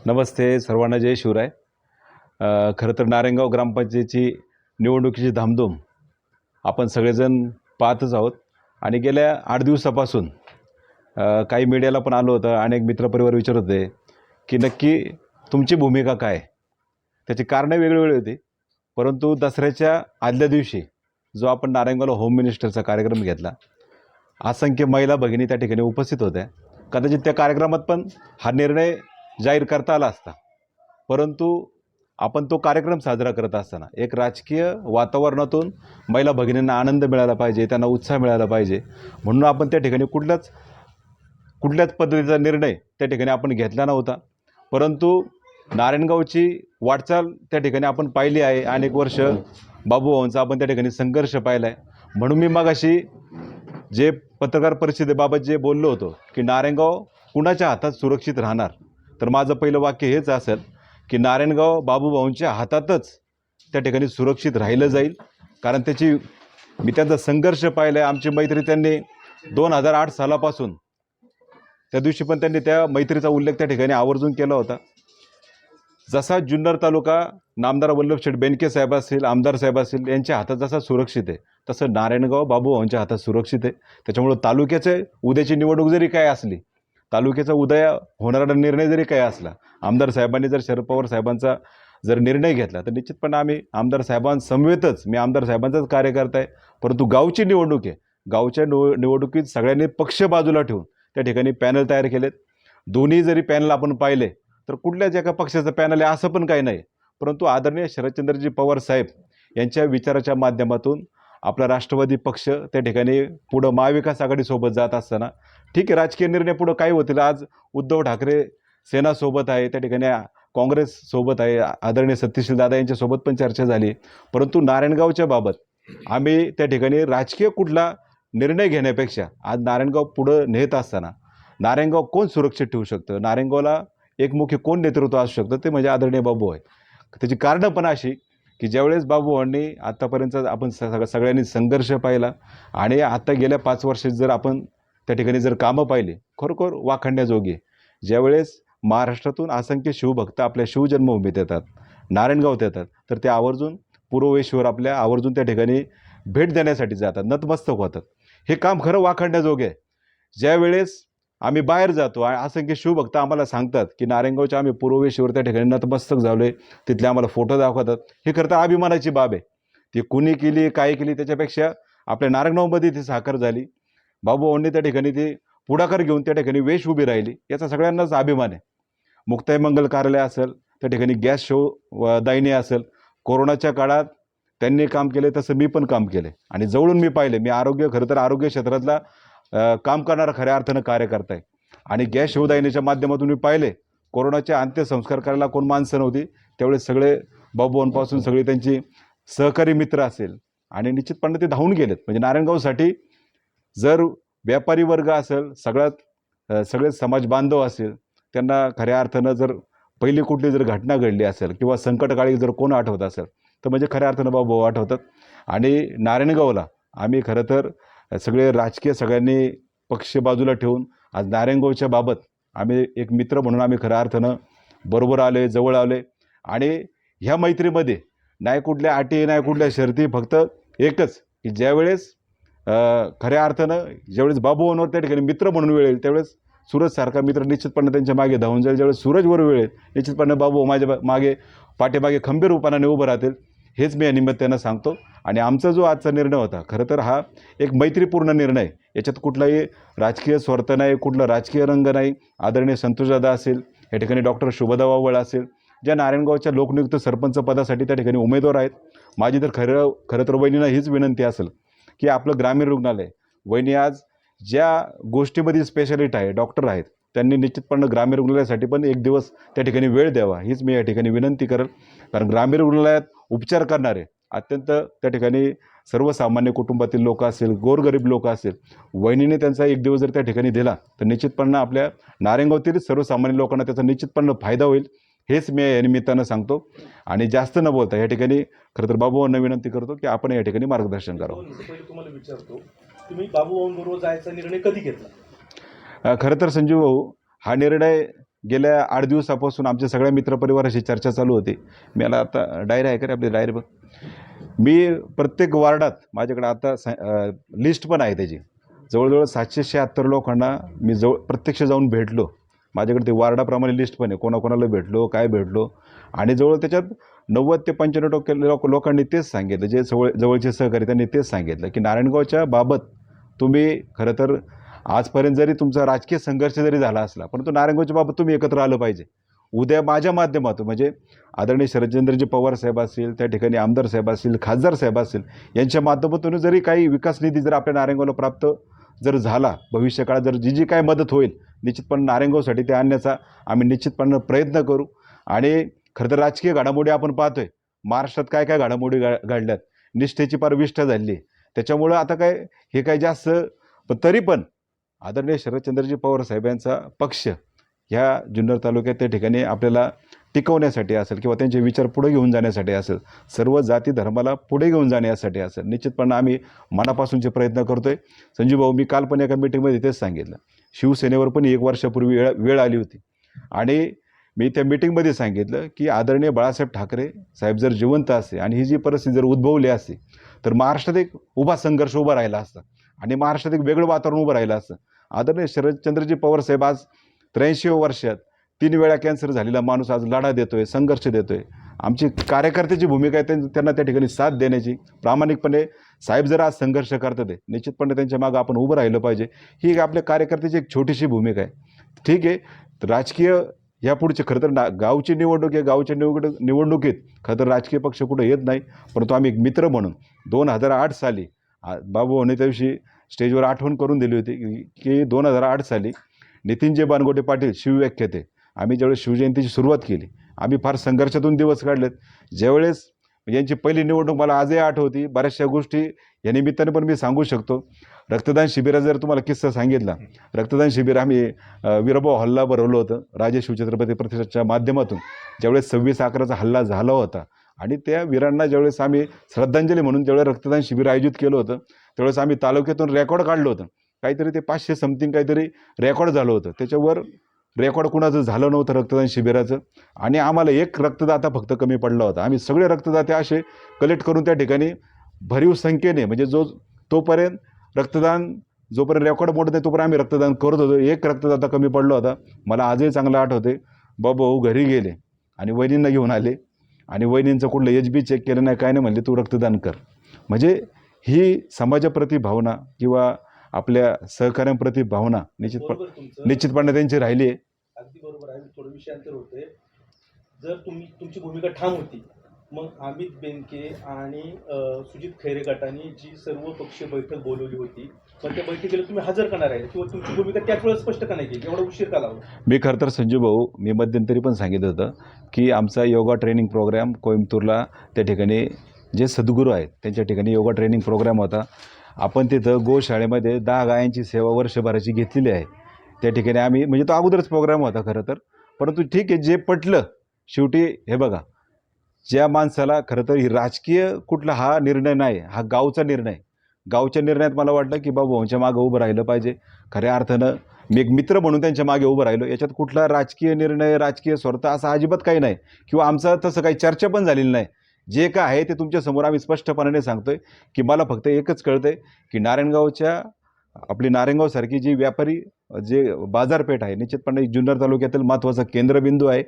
नमस्ते सर्वांना, जय शिवराय. खरं तर नारायणगाव ग्रामपंचायतीची निवडणुकीची धामधूम आपण सगळेजण पाहतच आहोत आणि गेल्या 8 दिवसापासून काही मीडियाला पण आलो होतं. अनेक मित्रपरिवार विचारत होते की नक्की तुमची भूमिका काय. त्याची कारणं वेगळीवेगळी होती, परंतु दसऱ्याच्या आदल्या दिवशी जो आपण नारायणगावला होम मिनिस्टरचा कार्यक्रम घेतला, असंख्य महिला भगिनी त्या ठिकाणी उपस्थित होत्या. कदाचित त्या कार्यक्रमात पण हा निर्णय जाहीर करता आला असता, परंतु आपण तो कार्यक्रम साजरा करत असताना एक राजकीय वातावरणातून महिला भगिनींना आनंद मिळाला पाहिजे, त्यांना उत्साह मिळाला पाहिजे, म्हणून आपण त्या ठिकाणी कुठल्याच पद्धतीचा निर्णय त्या ठिकाणी आपण घेतला नव्हता. परंतु नारायणगावची वाटचाल त्या ठिकाणी आपण पाहिली आहे. अनेक वर्ष बाबूभाऊंचा आपण त्या ठिकाणी संघर्ष पाहिला आहे. म्हणून मी मगाशी जे पत्रकार परिषदेबाबत जे बोललो होतो की नारायणगाव कुणाच्या हातात सुरक्षित राहणार, तर माझं पहिलं वाक्य हेच असेल की नारायणगाव बाबूभाऊंच्या हातातच त्या ठिकाणी सुरक्षित राहिलं जाईल. कारण मी त्यांचा संघर्ष पाहिला आहे. आमची मैत्री त्यांनी 2008 सालापासून, त्या दिवशी पण त्यांनी त्या मैत्रीचा उल्लेख त्या ठिकाणी आवर्जून केला होता. जसा जुन्नर तालुका नामदार वल्लभशेठ बेनके साहेब असतील, आमदार साहेब असतील, यांच्या हातात जसा सुरक्षित आहे, तसं नारायणगाव बाबूभाऊंच्या हातात सुरक्षित आहे. त्याच्यामुळं तालुक्याचे उद्याची निवडणूक जरी काय असली, तालुक्याचा उदय होणारा निर्णय जरी काय असला, आमदार साहेबांनी जर शरद पवार साहेबांचा जर निर्णय घेतला, तर निश्चितपणे आम्ही आमदार साहेबांसमवेतच, मी आमदार साहेबांचाच कार्यकर्ता आहे. परंतु गावची निवडणूक आहे, गावच्या निवडणुकीत सगळ्यांनी पक्ष बाजूला ठेवून त्या ठिकाणी पॅनल तयार केलेत. दोन्ही जरी पॅनल आपण पाहिले तर कुठल्याच एका पक्षाचं पॅनल आहे असं पण काही नाही. परंतु आदरणीय शरदचंद्रजी पवार साहेब यांच्या विचाराच्या माध्यमातून आपला राष्ट्रवादी पक्ष त्या ठिकाणी पुढं महाविकास आघाडीसोबत जात असताना, ठीक आहे, राजकीय निर्णय पुढं काय होतील. आज उद्धव ठाकरे सेनासोबत आहे, त्या ठिकाणी काँग्रेससोबत आहे, आदरणीय सत्यशील दादा यांच्यासोबत पण चर्चा झाली. परंतु नारायणगावच्या बाबत आम्ही त्या ठिकाणी राजकीय कुठला निर्णय घेण्यापेक्षा आज नारायणगाव पुढं नेत असताना नारायणगाव कोण सुरक्षित ठेवू शकतं, नारायणगावला एकमुखी कोण नेतृत्व असू शकतं, ते म्हणजे आदरणीय बाबू आहे. त्याची कारणं पण अशी की ज्यावेळेस बाबूभाऊंनी आत्तापर्यंत आपण सगळ्यांनी संघर्ष पाहिला आणि आता गेल्या 5 वर्षात जर आपण त्या ठिकाणी जर कामं पाहिली, खरोखर वाखाणण्याजोगी. ज्यावेळेस महाराष्ट्रातून असंख्य शिवभक्त आपल्या शिवजन्मभूमीत येतात, नारायणगावात येतात, तर ते आवर्जून पूर्वेश्वर आपल्या आवर्जून त्या ठिकाणी भेट देण्यासाठी जातात, नतमस्तक होतात. हे काम खरं वाखाणण्याजोगे आहे. ज्यावेळेस आम्ही बाहेर जातो आणि असंख्य शिवभक्त आम्हाला सांगतात की नारायणगावच्या आम्ही पूर्वेश्वर त्या ठिकाणी नतमस्तक झालो आहे, तिथले आम्हाला फोटो दाखवतात, हे खरं तर अभिमानाची बाब आहे. ती कुणी केली, काय केली, त्याच्यापेक्षा आपल्या नारायणगावमध्ये ती साकार झाली. बाबूभाऊंनी त्या ठिकाणी ती पुढाकार घेऊन त्या ठिकाणी वेश उभी राहिली, याचा सगळ्यांनाच अभिमान आहे. मुक्ताई मंगल कार्यालय असेल, त्या ठिकाणी गॅस शो दायनी असेल, कोरोनाच्या काळात त्यांनी काम केले तसं मी पण काम केले आणि जवळून मी पाहिले. मी खरं तर आरोग्य क्षेत्रातला काम करणारा खऱ्या अर्थानं कार्यकर्ता आहे आणि गॅस शिवदायनीच्या माध्यमातून मी पाहिले कोरोनाचे अंत्यसंस्कार करायला कोण माणसं नव्हती. त्यावेळेस सगळे बाबूभाऊंपासून सगळे त्यांची सहकारी मित्र असेल आणि निश्चितपणे ते धावून गेलेत. म्हणजे नारायणगावसाठी जर व्यापारी वर्ग असेल, सगळे समाज बांधव असेल, त्यांना खऱ्या अर्थानं जर पहिली कुठली जर घटना घडली असेल किंवा संकटकाळी जर कोण आठवत असेल, तर म्हणजे खऱ्या अर्थानं बाबूभाऊ आठवतात. आणि नारायणगावला आम्ही खरं तर सगळे राजकीय सगळ्यांनी पक्ष बाजूला ठेवून आज नारायणगावच्या बाबत आम्ही एक मित्र म्हणून आम्ही खऱ्या अर्थानं बरोबर आलो आहे, जवळ आलो आहे. आणि ह्या मैत्रीमध्ये नाही कुठल्या अटी, नाही कुठल्या शर्ती, फक्त एकच की ज्यावेळेस खऱ्या अर्थानं ज्यावेळेस बाबूभाऊंवर त्या ठिकाणी मित्र म्हणून वेळ येईल, त्यावेळेस सूरजसारखा मित्र निश्चितपणे त्यांच्या मागे धावून जाईल. ज्यावेळेस सूरजवर वेळ येईल, निश्चितपणे बाबू माझ्या पाठीमागे खंबीरपणाने उभं राहतील. हेच मी या निमित्तानं सांगतो. आणि आमचा जो आजचा निर्णय होता, खरं तर हा एक मैत्रीपूर्ण निर्णय, याच्यात कुठलाही राजकीय स्वार्थ नाही, कुठला राजकीय रंग नाही. आदरणीय संतोषदादा असेल, या ठिकाणी डॉक्टर शुभदा वावळ असेल, ज्या नारायणगावच्या लोकनियुक्त सरपंच पदासाठी त्या ठिकाणी उमेदवार आहेत. माझी तर खरं तर वहिनींना हीच विनंती असेल की आपलं ग्रामीण रुग्णालय, वहिनी आज ज्या गोष्टीमध्ये स्पेशालिस्ट आहे, डॉक्टर आहेत, त्यांनी निश्चितपणे ग्रामीण रुग्णालयासाठी पण एक दिवस त्या ठिकाणी वेळ द्यावा, हीच मी या ठिकाणी विनंती करेल. कारण ग्रामीण रुग्णालयात उपचार करणारे अत्यंत त्या ठिकाणी सर्वसामान्य कुटुंबातील लोक असेल, गोरगरीब लोक असेल, वहिनीने त्यांचा एक दिवस जर त्या ठिकाणी दिला, तर निश्चितपणे आपल्या नारायणगावतील सर्वसामान्य लोकांना त्याचा निश्चितपणे फायदा होईल. हेच मी या निमित्तानं सांगतो. आणि जास्त न बोलता या ठिकाणी खरं तर बाबूभाऊंना विनंती करतो की आपण या ठिकाणी मार्गदर्शन करावं. तुम्हाला विचारतो, तुम्ही बाबूभाऊंबरोबर जायचा निर्णय कधी घेतला? खरं तर संजीव भाऊ, हा निर्णय गेल्या 8 दिवसापासून आमच्या सगळ्या मित्रपरिवाराशी चर्चा चालू होती. मला आता डायरी आहे का रे आपली डायरी बघ. मी प्रत्येक वार्डात माझ्याकडे आता लिस्ट पण आहे त्याची. जवळजवळ 776 लोकांना मी प्रत्यक्ष जाऊन भेटलो. माझ्याकडे ते वार्डाप्रमाणे लिस्ट पण आहे, कोणाकोणाला भेटलो, काय भेटलो. आणि त्याच्यात 90 ते 95% लोकांनी तेच सांगितलं, जे जवळचे सहकारी त्यांनी तेच सांगितलं की नारायणगावच्या बाबत तुम्ही खरं तर आजपर्यंत जरी तुमचा राजकीय संघर्ष जरी झाला असला, परंतु नारायणगावच्या बाबत तुम्ही एकत्र आलं पाहिजे. उद्या माझ्या माध्यमातून म्हणजे आदरणीय शरदचंद्रजी पवार साहेब असतील, त्या ठिकाणी आमदार साहेब असतील, खासदार साहेब असतील, यांच्या माध्यमातून जरी काही विकास निधी जर आपल्या नारायणगावला प्राप्त जर झाला, भविष्यकाळात जर जी काय मदत होईल निश्चितपणे नारायणगावसाठी ते आणण्याचा आम्ही निश्चितपणे प्रयत्न करू. आणि खरं तर राजकीय घडामोडी आपण पाहतोय महाराष्ट्रात काय काय घडामोडी घडल्यात, निष्ठेची पार विष्ठा झाली. त्याच्यामुळं आता काय हे काय जास्त, पण तरी पण आदरणीय शरदचंद्रजी पवार साहेबांचा पक्ष ह्या जुन्नर तालुक्यात त्या ठिकाणी आपल्याला टिकवण्यासाठी असेल किंवा त्यांचे विचार पुढे घेऊन जाण्यासाठी असेल, सर्व जाती धर्माला पुढे घेऊन जाण्यासाठी असेल, निश्चितपणे आम्ही मनापासूनचे प्रयत्न करतोय. संजीव भाऊ, मी काल पण एका मीटिंगमध्ये तेच सांगितलं, शिवसेनेवर पण 1 वर्षापूर्वी वेळ आली होती आणि मी त्या मीटिंगमध्ये सांगितलं की आदरणीय बाळासाहेब ठाकरे साहेब जर जिवंत असते आणि ही जी परिस्थिती जर उद्भवली असती तर महाराष्ट्रात एक संघर्ष उभा राहिला असता आणि महाराष्ट्रात एक वेगळं वातावरण उभं राहिलं असतं. आदरणीय शरदचंद्रजी पवार साहेब आज 83व्या वर्षात 3 वेळा कॅन्सर झालेला माणूस आज लढा देतोय, संघर्ष देतोय. आमची कार्यकर्त्याची भूमिका आहे त्यांना त्या ठिकाणी साथ देण्याची. प्रामाणिकपणे साहेब जर आज संघर्ष करतात आहे, निश्चितपणे त्यांच्या मागं आपण उभं राहिलं पाहिजे. ही आपल्या कार्यकर्त्याची एक छोटीशी भूमिका आहे. ठीक आहे, राजकीय यापुढचे खरं तर गावची निवडणूक आहे, गावच्या निवडणुकीत खरं तर राजकीय पक्ष कुठं येत नाही, परंतु आम्ही एक मित्र म्हणून 2008 साली बाबूभाऊने त्या दिवशी स्टेजवर आठवण करून दिली होती की 2008 साली नितीनजी बानगोटे पाटील शिवव्याख्याते, आम्ही ज्यावेळेस शिवजयंतीची सुरुवात केली, आम्ही फार संघर्षातून दिवस काढलेत. ज्यावेळेस यांची पहिली निवडणूक मला आजही आठवती. बऱ्याचशा गोष्टी या निमित्ताने पण मी सांगू शकतो. रक्तदान शिबिराचा जर तुम्हाला किस्सा सांगितला, रक्तदान शिबिर आम्ही वीरभाऊ हल्ला भरवलं होतं राजे शिवछत्रपती प्रतिष्ठानच्या माध्यमातून. ज्यावेळेस 26/11चा हल्ला झाला होता आणि त्या वीरांना ज्यावेळेस आम्ही श्रद्धांजली म्हणून ज्यावेळेस रक्तदान शिबिर आयोजित केलं होतं, त्यावेळेस आम्ही तालुक्यातून रेकॉर्ड काढलं होतं. काहीतरी ते 500 समथिंग काहीतरी रेकॉर्ड झालं होतं. त्याच्यावर रेकॉर्ड कुणाचं झालं नव्हतं रक्तदान शिबिराचं. आणि आम्हाला एक रक्तदाता फक्त कमी पडला होता. आम्ही सगळे रक्तदाते असे कलेक्ट करून त्या ठिकाणी भरीव संख्येने म्हणजे तोपर्यंत रक्तदान जोपर्यंत रेकॉर्ड मोडत नाही तोपर्यंत आम्ही रक्तदान करत होतो. एक रक्तदाता कमी पडला होता. मला आजही चांगलं आठवते. भाऊ घरी गेले आणि वहिनींना घेऊन आले आणि वहिनींचं कुठलं HB चेक केलं नाही, काय नाही, म्हणले तू रक्तदान कर. म्हणजे ही समाजाप्रती भावना किंवा आपल्या सहकाऱ्यांप्रती भावना निश्चितपणे त्यांची राहिली आहे. अगदी बरोबर आहे. थोडं विषयांतर होते. जर तुमची भूमिका ठाम होती, मग अमित बेनके आणि सुजित खैरे गटाने जी सर्व पक्षीय बैठक बोलवली होती, पण त्या बैठकीला तुम्ही हजर का नाही राहिले किंवा तुमची भूमिका त्याच वेळेस स्पष्ट का नाही केली, एवढा उशीर का लावला? मी खरं तर संजीव भाऊ, मी मध्यंतरी पण सांगितलं होतं की आमचा योगा ट्रेनिंग प्रोग्राम कोइंबतूरला त्या ठिकाणी जे सद्गुरू आहेत त्यांच्या ठिकाणी योगा ट्रेनिंग प्रोग्राम होता. आपण तिथं गोशाळेमध्ये 10 गायांची सेवा वर्षभराची घेतलेली आहे. त्या ठिकाणी आम्ही म्हणजे तो अगोदरच प्रोग्राम होता खरं तर, परंतु ठीक आहे, जे पटलं शेवटी. हे बघा, ज्या माणसाला खरं तर ही राजकीय कुठला हा निर्णय नाही, हा गावचा निर्णय. गावच्या निर्णयात मला वाटलं की बाबूभाऊंच्या मागे उभं राहिलं पाहिजे. खऱ्या अर्थानं मी एक मित्र म्हणून त्यांच्या मागे उभं राहिलो. याच्यात कुठला राजकीय निर्णय, राजकीय स्वार्थ असं अजिबात काही नाही किंवा आमचं तसं काही चर्चा पण झालेली नाही. जे काय आहे ते तुमच्यासमोर आम्ही स्पष्टपणाने सांगतोय की मला फक्त एकच कळतंय की आपली नारायणगावसारखी जी व्यापारी जे बाजारपेठ आहे, निश्चितपणे जुन्नर तालुक्यातील महत्त्वाचा केंद्रबिंदू आहे.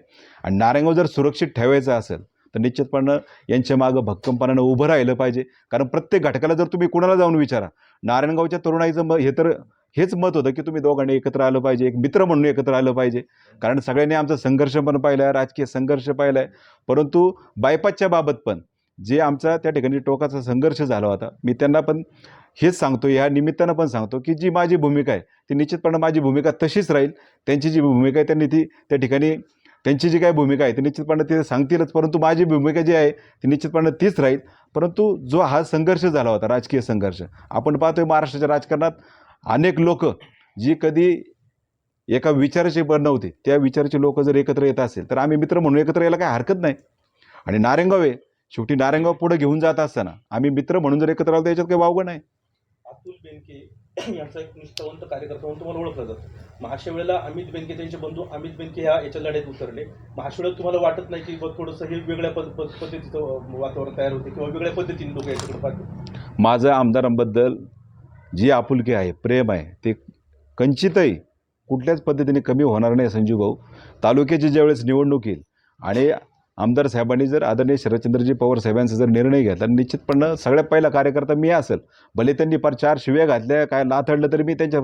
आणि नारायणगाव जर सुरक्षित ठेवायचं असेल तर निश्चितपणे यांच्या मागं भक्कमपणानं उभं राहिलं पाहिजे. कारण प्रत्येक घटकाला जर तुम्ही कुणाला जाऊन विचारा, नारायणगावच्या तरुणाईचं हेच मत होतं की तुम्ही दोघांनी एकत्र आलं पाहिजे, एक मित्र म्हणून एकत्र आलं पाहिजे. कारण सगळ्यांनी आमचा संघर्ष पण पाहिला आहे, राजकीय संघर्ष पाहिला आहे, परंतु बायपासच्या बाबत पण जे आमचा त्या ठिकाणी टोकाचा संघर्ष झाला होता, मी त्यांना पण हेच सांगतो, ह्या निमित्तानं पण सांगतो की जी माझी भूमिका आहे ती निश्चितपणे माझी भूमिका तशीच राहील. त्यांची जी भूमिका आहे त्यांनी ती त्या ठिकाणी त्यांची जी काही भूमिका आहे ती निश्चितपणे ते सांगतीलच, परंतु माझी भूमिका जी आहे ती निश्चितपणे तीच राहील. परंतु जो हा संघर्ष झाला होता, राजकीय संघर्ष, आपण पाहतोय महाराष्ट्राच्या राजकारणात अनेक लोक जी कधी एका विचाराची पण नव्हती, त्या विचाराचे लोक जर एकत्र येत असेल तर आम्ही मित्र म्हणून एकत्र यायला काही हरकत नाही. आणि नारायणगाव आहे, शेवटी नारायणगाव पुढे घेऊन जात असताना आम्ही मित्र म्हणून जर एकत्र आलो तर याच्यात काही वावगं नाही. अतुल बेनके यांचा एक निष्ठावंत कार्यकर्ता म्हणून तुम्हाला ओळखलं जातं. मग अशा वेळेला अमित बेनके त्यांचे बंधू अमित बेनके याच्या लढ्यात उतरले. मग अशा वेळेला तुम्हाला वाटत नाही की थोडंसं हे वेगळ्या पद्धतीचं वातावरण तयार होते किंवा वेगळ्या पद्धतीने लोक याच्याकडे पाहतात? माझं आमदारांबद्दल जी आपुलकी आहे, प्रेम आहे, ते कंचितही कुठल्याच पद्धतीने कमी होणार नाही संजू भाऊ. तालुक्याची ज्यावेळेस निवडणूक येईल आणि आमदार साहेबांनी जर आदरणीय शरदचंद्रजी पवार साहेबांचा जर निर्णय घेतला, निश्चितपणे सगळ्यात पहिला कार्यकर्ता मी असेल. भले त्यांनी फार 4 शिव्या घातल्या, काय लाथडलं, तरी मी त्यांच्या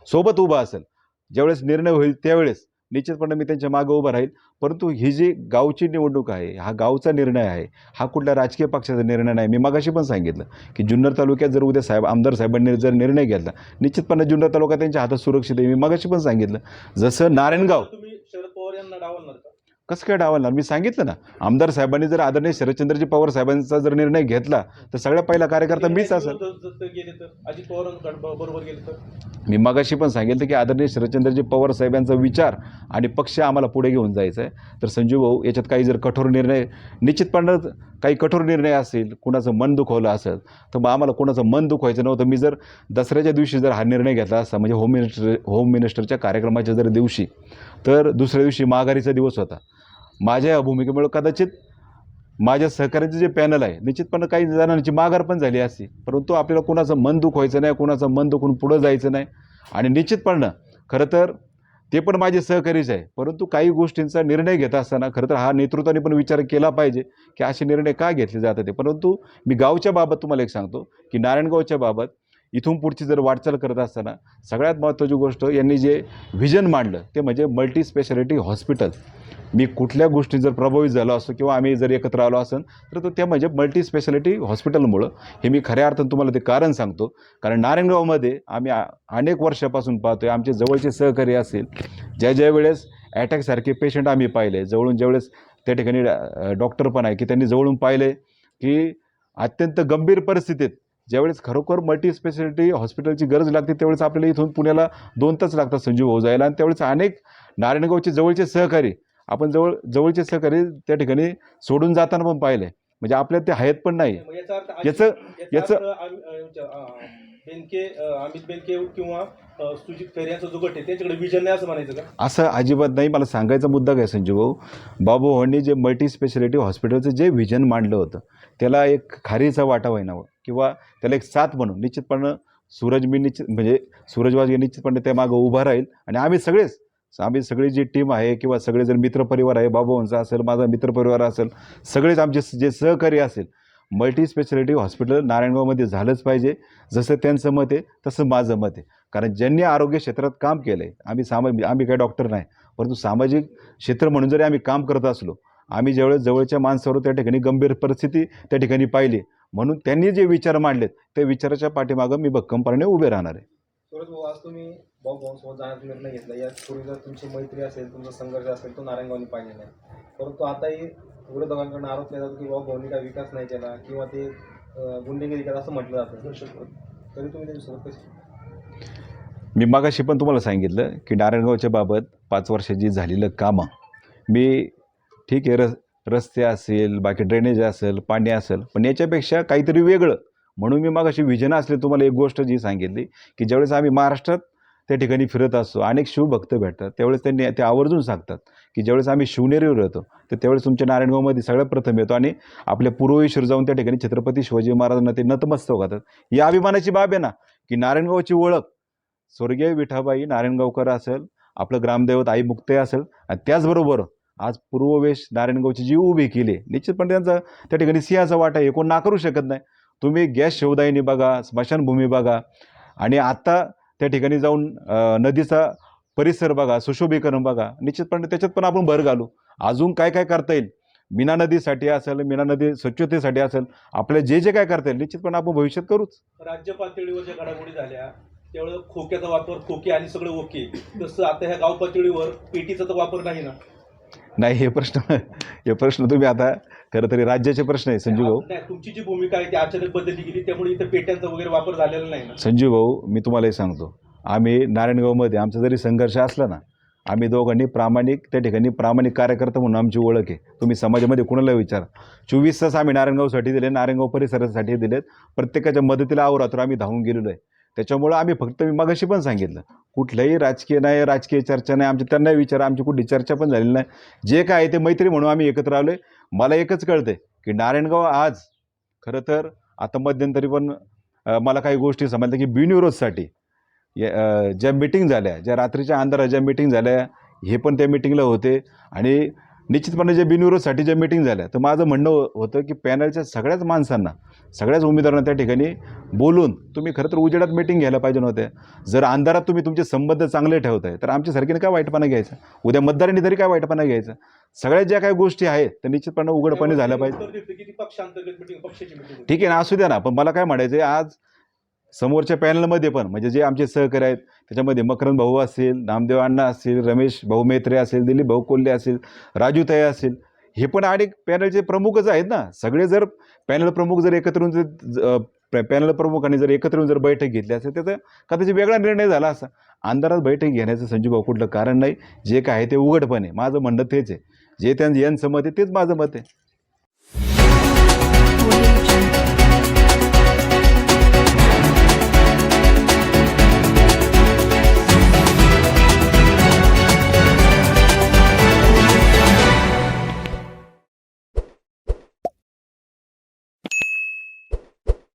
सोबत उभा असेल. ज्यावेळेस निर्णय होईल त्यावेळेस निश्चितपणे मी त्यांच्या मागं उभं राहील. परंतु ही जी गावची निवडणूक आहे, हा गावचा निर्णय आहे, हा कुठल्या राजकीय पक्षाचा निर्णय नाही. मी मगाशी पण सांगितलं की जुन्नर तालुक्यात जर उद्या आमदार साहेबांनी जर निर्णय घेतला, निश्चितपणे जुन्नर तालुका त्यांच्या हातात सुरक्षित आहे. मी मगाशी पण सांगितलं, जसं नारायणगाव. तुम्ही शरद पवार यांना डावलणार का? कसं काय डावलणार? मी सांगितलं ना, आमदार साहेबांनी जर आदरणीय शरदचंद्रजी पवार साहेबांचा जर निर्णय घेतला तर सगळ्यात पहिला कार्यकर्ता मीच असेल. गेले तर अजित पवारांबरोबर गेले तर? मी मगाशी पण सांगितलं की आदरणीय शरदचंद्रजी पवार साहेबांचा विचार आणि पक्ष आम्हाला पुढे घेऊन जायचा आहे. तर संजू भाऊ, याच्यात काही जर कठोर निर्णय, निश्चितपणे काही कठोर निर्णय असेल, कुणाचं मन दुखवलं असेल, तर मग आम्हाला कुणाचं मन दुखवायचं नव्हतं. मी जर दसऱ्याच्या दिवशी जर हा निर्णय घेतला असता, म्हणजे होम मिनिस्टरच्या कार्यक्रमाच्या जर दिवशी, तर दुसऱ्या दिवशी माघारीचा दिवस होता. माझ्या या भूमिकेमुळे कदाचित माझ्या सहकार्याचे जे पॅनल आहे, निश्चितपणे काही जणांची माघार पण झाली असती. परंतु आपल्याला कुणाचं मन दुखवायचं नाही, कुणाचं मन दुखून पुढं जायचं नाही. आणि निश्चितपणे खरं तर ते पण माझे सहकारीच आहे. परंतु काही गोष्टींचा निर्णय घेत असताना खरं तर हा नेतृत्वाने पण विचार केला पाहिजे की असे निर्णय का घेतले जातात ते. परंतु मी गावच्या बाबत तुम्हाला एक सांगतो की नारायणगावच्या बाबत इथून पुढची जर वाटचाल करत असताना सगळ्यात महत्त्वाची गोष्ट यांनी जे व्हिजन मांडलं ते म्हणजे मल्टी स्पेशालिटी हॉस्पिटल. मी कुठल्या गोष्टी जर प्रभावित झालो असतो किंवा आम्ही जर एकत्र आलो असेल तर ते म्हणजे मल्टी स्पेशालिटी हॉस्पिटलमुळं. हे मी खऱ्या अर्थानं तुम्हाला ते कारण सांगतो. कारण नारायणगावमध्ये आम्ही अनेक वर्षापासून पाहतो आहे, आमचे जवळचे सहकारी असेल, ज्या वेळेस अटॅकसारखे पेशंट आम्ही पाहिले जवळून, ज्यावेळेस त्या ठिकाणी डॉक्टर पण आहे की त्यांनी जवळून पाहिले की अत्यंत गंभीर परिस्थितीत ज्यावेळेस खरोखर मल्टी स्पेशालिटी हॉस्पिटलची गरज लागते, त्यावेळेस आपल्याला इथून पुण्याला 2 तास लागतात संजू भाऊ जायला. आणि त्यावेळेस अनेक नारायणगावचे जवळचे सहकारी, आपण जवळचे सहकारी त्या ठिकाणी सोडून जाताना पण पाहिले. म्हणजे आपल्याला ते हयात पण नाही. याचं अमित बेनके किंवा सुजित खैरे यांचा जो गट आहे त्यांच्याकडे विजन नाही असं म्हणायचं का? असं अजिबात नाही. मला सांगायचा मुद्दा काय संजू भाऊ, बाबूभाऊंनी जे मल्टी स्पेशालिटी हॉस्पिटलचं जे व्हिजन मांडलं होतं, त्याला एक खारीचा वाटा व्हायनावं किंवा त्याला एक साथ म्हणून निश्चितपणे सूरजवाज निश्चितपणे त्या मागं उभा राहील. आणि आम्ही सगळी जी टीम आहे किंवा सगळे जर मित्रपरिवार आहे, बाबूभाऊंचा असेल, माझा मित्रपरिवार असेल, सगळेच आमचे जे सहकारी असेल, मल्टी स्पेशालिटी हॉस्पिटल नारायणगावमध्ये झालंच पाहिजे. जसं त्यांचं मत आहे तसं माझं मत आहे. कारण ज्यांनी आरोग्य क्षेत्रात काम केलं आहे, आम्ही काही डॉक्टर नाही, परंतु सामाजिक क्षेत्र म्हणून जरी आम्ही काम करत असलो, आम्ही ज्यावेळेस जवळच्या माणसावर त्या ठिकाणी गंभीर परिस्थिती त्या ठिकाणी पाहिली, म्हणून त्यांनी जे विचार मांडलेत त्या विचाराच्या पाठीमागं मी भक्कमपणे उभे राहणार आहे. सूरज भाऊ, आज तुम्ही भाऊसोबत जाण्याचा निर्णय घेतला. यापूर्वी जर तुमची मैत्री असेल, तुमचा संघर्ष असेल, तो नारायणगावनी पाहिजे नाही. परंतु आताही विरोधकांकडून आरोप केला जातो की भाऊनी काय विकास नाही केला किंवा ते गुंडेगिरी केला असं म्हटलं जातं. तरी तुम्ही त्यांच्यासोबत कशी? मी मागाशी पण तुम्हाला सांगितलं की नारायणगावच्या बाबत 5 वर्षाची झालेलं कामं, मी ठीक आहे, रस्ते असेल, बाकी ड्रेनेज असेल, पाणी असेल, पण याच्यापेक्षा काहीतरी वेगळं म्हणून मी मागाशी विजन असले तुम्हाला एक गोष्ट जी सांगितली की ज्यावेळेस आम्ही महाराष्ट्रात त्या ठिकाणी फिरत असतो, अनेक शिवभक्त भेटतात, त्यावेळेस त्यांनी ते आवर्जून सांगतात की ज्यावेळेस आम्ही शिवनेरीवर येतो तर त्यावेळेस तुमच्या नारायणगावमध्ये सगळ्यात प्रथम येतो आणि आपल्या पूर्वेश्वर जाऊन त्या ठिकाणी छत्रपती शिवाजी महाराजांना ते नतमस्तक होतात. ही अभिमानाची बाब आहे ना की नारायणगावची ओळख स्वर्गीय विठाबाई नारायणगावकर असेल, आपलं ग्रामदैवत आई मुक्ताई असेल, आणि त्याचबरोबर आज पूर्ववेश नारायणगावची जी उभी केली, निश्चितपणे त्यांचा त्या ठिकाणी सिंहाचा वाटा आहे, कोण नाकारू शकत नाही. तुम्ही गॅस शोधायनी बघा, स्मशानभूमी बघा, आणि आत्ता त्या ठिकाणी जाऊन नदीचा परिसर बघा, सुशोभीकरण बघा, निश्चितपणे त्याच्यात पण आपण भर घालू. अजून काय काय करता येईल, मीना नदीसाठी असेल, मीना नदी स्वच्छतेसाठी असेल, आपल्या जे काय करता येईल निश्चितपणे आपण भविष्यात करूच. राज्य पातळीवर ज्या घडामोडी झाल्या त्यावेळेस खोक्याचा वापर, खोके आणि सगळं ओके, तसं आता ह्या गाव पातळीवर पेटीचा तर वापर नाही ना? नाही, हे प्रश्न तुम्ही आता खरं तरी राज्याचे प्रश्न आहे संजू भाऊ. नाही, तुमची जी भूमिका आहे ती अचानक बदलली गेली, त्यामुळे इथं पेट्यांचा वगैरे वापर झालेला नाही ना? संजू भाऊ, मी तुम्हाला हे सांगतो, आम्ही नारायणगावमध्ये आमचा जरी संघर्ष असला ना, आम्ही दोघांनी त्या ठिकाणी प्रामाणिक कार्यकर्ता म्हणून आमची ओळख आहे. तुम्ही समाजामध्ये कुणाला विचारा, 24 तास आम्ही नारायणगावसाठी दिले, नारायणगाव परिसरासाठी दिलेत. प्रत्येकाच्या मदतीला अहोरात्र आम्ही धावून गेलेलो आहे. त्याच्यामुळं आम्ही फक्त, मी मगाशी पण सांगितलं, कुठल्याही राजकीय नाही, राजकीय चर्चा नाही, आमची त्यांनाही विचारा, आमची कुठली चर्चा पण झालेली नाही. जे काय आहे ते मैत्री म्हणून आम्ही एकत्र आलो आहे. मला एकच कळतंय की नारायणगाव आज खरं तर आता मध्यंतरी पण मला काही गोष्टी समजल्या की बिनविरोधसाठी ज्या मिटिंग झाल्या, ज्या रात्रीच्या अंधारात ज्या मिटिंग झाल्या, हे पण त्या मिटिंगला होते. आणि निश्चितपणे जे बिनविरोधसाठी ज्या मिटिंग झाल्या, तर माझं म्हणणं होतं की पॅनलच्या सगळ्याच माणसांना, सगळ्याच उमेदवारांना त्या ठिकाणी बोलून तुम्ही खरं तर उजेडात मिटिंग घ्यायला पाहिजे नव्हत्या. जर अंधारात तुम्ही तुमचे संबंध चांगले ठेवताय तर आमच्यासारखीने काय वाईटपणा घ्यायचा, उद्या मतदारांनी तरी काय वाईटपणा घ्यायचा. सगळ्यात ज्या काही गोष्टी आहेत त्या निश्चितपणे उघडपणे झाल्या पाहिजे. उत्तर देते की ती पक्षांतर्गत मिटिंग, पक्षाची मिटिंग. ठीक आहे ना, असू द्या ना, पण मला काय म्हणायचं आहे, आज समोरच्या पॅनलमध्ये पण म्हणजे जे आमचे सहकारी आहेत त्याच्यामध्ये मकरंद भाऊ असतील, नामदेव अण्णा असतील, रमेश भाऊ मेत्रे असेल, दिलीप भाऊ कोल्हे असेल, राजू ताई असेल, हे पण आणि पॅनलचे प्रमुखच आहेत ना. सगळे जर पॅनल प्रमुख जर एकत्र येऊन पॅनल प्रमुखांनी जर एकत्र येऊन जर बैठक घेतली असेल त्याचा कदाचित वेगळा निर्णय झाला असा. अंधारात बैठक घेण्याचं संजू भाऊ कुठलं कारण नाही. जे काय आहे ते उघडपणे, माझं म्हणणं तेच आहे. जे त्यांचं यांचं मत आहे तेच माझं मत आहे.